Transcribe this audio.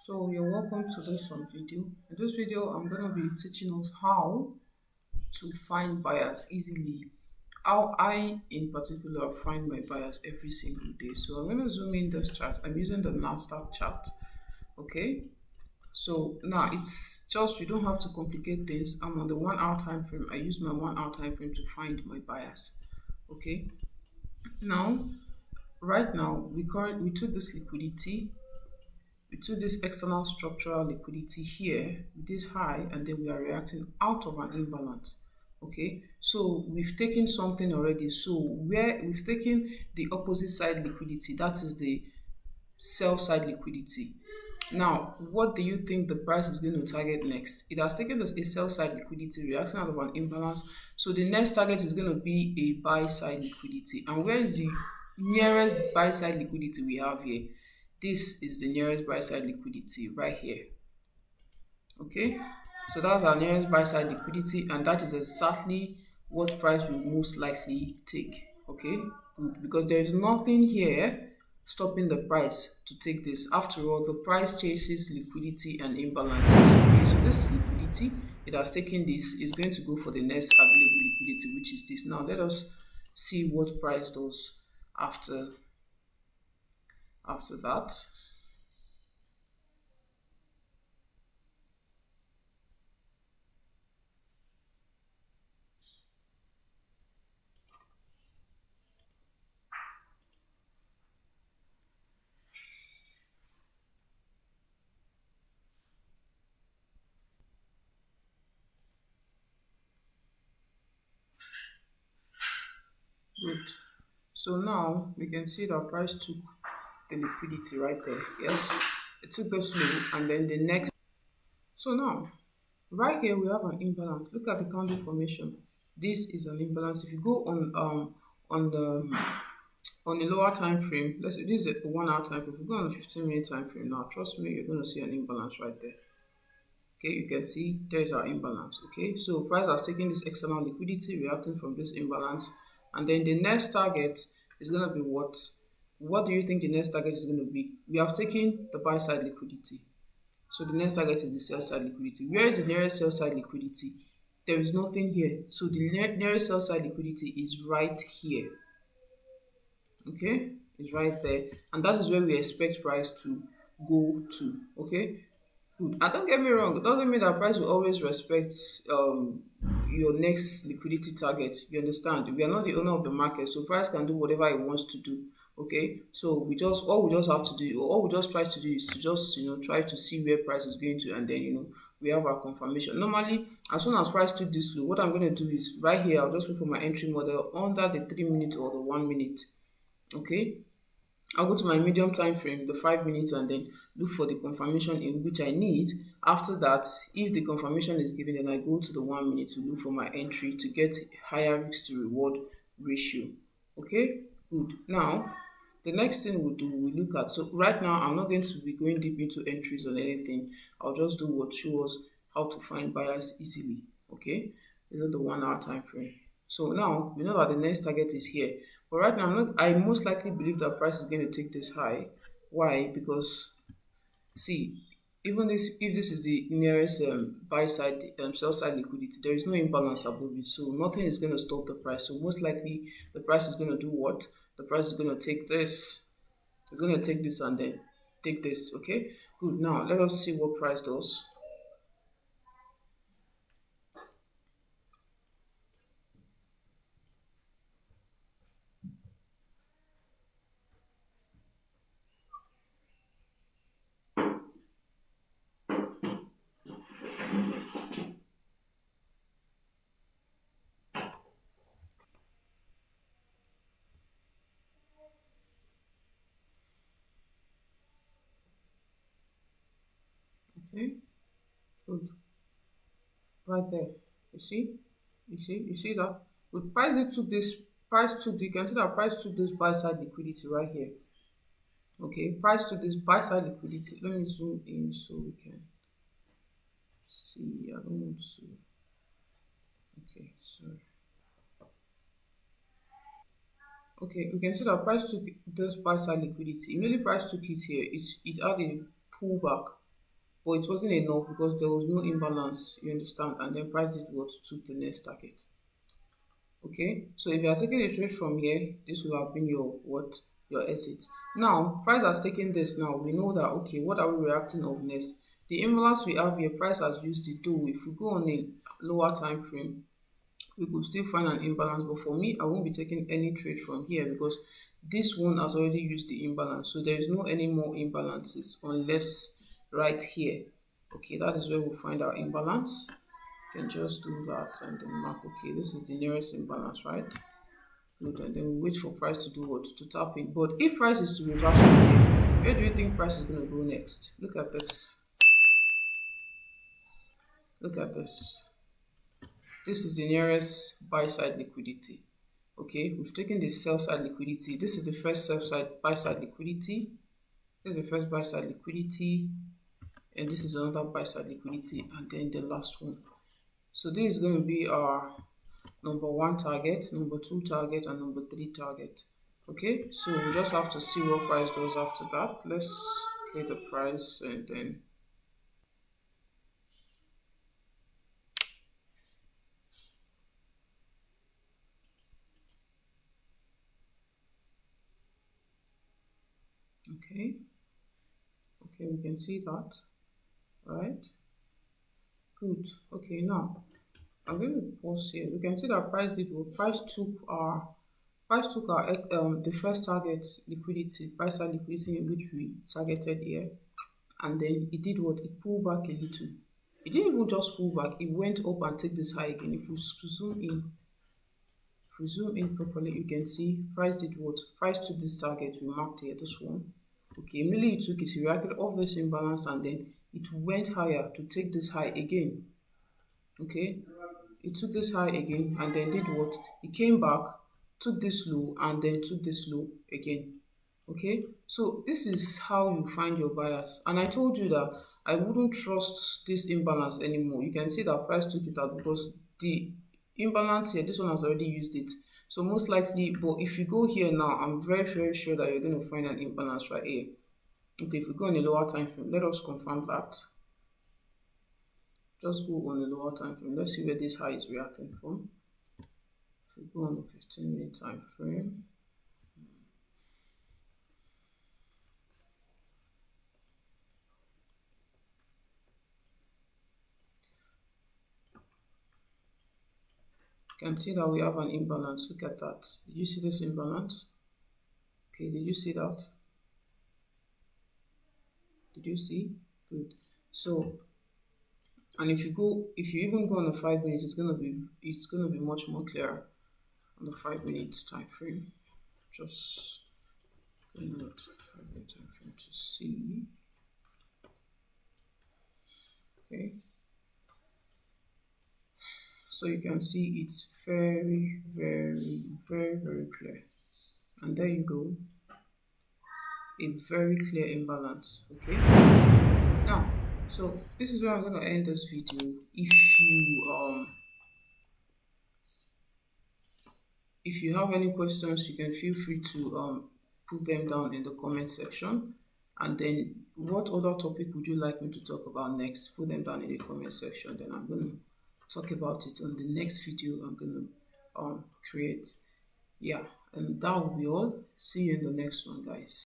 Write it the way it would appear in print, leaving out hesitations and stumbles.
So you're welcome to this video. In this video, I'm going to be teaching us how to find buyers easily. How I, in particular, find my buyers every single day. So I'm going to zoom in this chart. I'm using the Nasdaq chart. Okay. So now it's just, you don't have to complicate things. I'm on the 1 hour time frame. I use my 1 hour time frame to find my buyers. Okay. Now, right now, we took this liquidity. We took this external structural liquidity here, this high, and then we are reacting out of an imbalance. Okay, so we've taken something already. So where we've taken the opposite side liquidity, that is the sell side liquidity. Now, what do you think the price is going to target next? It has taken a sell side liquidity reacting out of an imbalance. So the next target is going to be a buy side liquidity. And where is the nearest buy side liquidity we have here? This is the nearest buy side liquidity right here. Okay, so that's our nearest buy side liquidity, and that is exactly what price will most likely take. Okay, good, because there is nothing here stopping the price to take this. After all, the price chases liquidity and imbalances. Okay, so this is liquidity. It has taken this. It's going to go for the next available liquidity, which is this. Now let us see what price does after that. Good. So now we can see that price took the liquidity right there. Yes, it took the slow, and then the next. So now, right here we have an imbalance. Look at the candle formation. This is an imbalance. If you go on the on a lower time frame, let's say this is a 1 hour time frame. If you go on a 15-minute time frame now, trust me, you're going to see an imbalance right there. Okay, you can see there's our imbalance. Okay, so price has taken this external liquidity reacting from this imbalance, and then the next target is going to be what? What do you think the next target is going to be? We have taken the buy side liquidity, so the next target is the sell side liquidity. Where is the nearest sell side liquidity? There is nothing here, so the nearest sell side liquidity is right here. Okay, it's right there, and that is where we expect price to go to. Okay, good. And don't get me wrong, it doesn't mean that price will always respect your next liquidity target. You understand? We are not the owner of the market, so price can do whatever it wants to do. Okay, so all we just have to do, or all we just try to do is to just try to see where price is going to, and then we have our confirmation. Normally, as soon as price took this low, what I'm going to do is right here, I'll just look for my entry model under the 3 minute or the 1 minute. Okay, I'll go to my medium time frame, the 5 minutes, and then look for the confirmation in which I need. After that, if the confirmation is given, then I go to the 1 minute to look for my entry to get higher risk to reward ratio. Okay, good. Now, the next thing we look at. So right now, I'm not going to be going deep into entries or anything. I'll just do what shows how to find buyers easily. Okay, this is the 1 hour time frame. So now we know that the next target is here. But right now, I most likely believe that price is going to take this high. Why? Because see, even if this is the nearest buy side sell side liquidity, there is no imbalance above it, so nothing is going to stop the price. So most likely the price is going to do what? The price is going to take this. It's going to take this and then take this. Okay, good. Now let us see what price does. Okay, good. Right there. You see? You see that? With price it took this price took you can see that price took this buy side liquidity right here. Okay, price took this buy side liquidity. Let me zoom in so we can see. I don't want to. Okay, sorry. Okay, we can see that price took this buy side liquidity. Immediately price took it here. It had a pullback. but it wasn't enough because there was no imbalance, you understand, and then price did what, took the next target. Okay, so if you are taking a trade from here, this will have been your what, your exit. Now price has taken this. Now we know that, okay, what are we reacting of next? The imbalance we have here, price has used it. Though if we go on a lower time frame, we could still find an imbalance, but for me, I won't be taking any trade from here because this one has already used the imbalance, so there is no any more imbalances unless right here. Okay, that is where we'll find our imbalance. Can just do that and then mark, okay, this is the nearest imbalance, right? Good. And then we wait for price to do what, to tap in. But if price is to reverse from here, where do you think price is going to go next? Look at this. Look at this. This is the nearest buy side liquidity. Okay, we've taken the sell side liquidity. This is the first sell side buy side liquidity. This is the first buy side liquidity, and this is another buy side liquidity, and then the last one. So this is going to be our number 1 target, number 2 target, and number 3 target. Okay, so we just have to see what price does after that. Let's play the price and then okay, okay, we can see that, right? Good. Okay, now I'm going to pause here. We can see that price did what, price took our the first target liquidity, buy side liquidity, which we targeted here, and then it did what, it pulled back a little. It didn't even just pull back, it went up and take this high again. If we zoom in, if we zoom in properly, you can see price did what, price took this target we marked here, this one. Okay, immediately it took it, it reacted off this imbalance, and then it went higher to take this high again. Okay, it took this high again and then did what, it came back, took this low, and then took this low again. Okay, so this is how you find your buyers, and I told you that I wouldn't trust this imbalance anymore. You can see that price took it out because the imbalance here, this one has already used it, so most likely. But if you go here now, I'm very sure that you're going to find an imbalance right here. Okay, if we go on a lower time frame, let us confirm that. Just go on a lower time frame. Let's see where this high is reacting from. If we go on the 15-minute time frame, you can see that we have an imbalance. Look at that. Did you see this imbalance? Okay, did you see that? Did you see? Good. So, and if you even go on the 5 minutes, it's gonna be much more clearer on the 5 minutes time frame. Just going on the 5 minute time frame to see. Okay. So you can see it's very clear. And there you go. A very clear imbalance. Okay. Now, so this is where I'm gonna end this video. If you have any questions, you can feel free to put them down in the comment section. And then what other topic would you like me to talk about next? Put them down in the comment section. Then I'm gonna talk about it on the next video I'm gonna create. Yeah, and that will be all. See you in the next one, guys.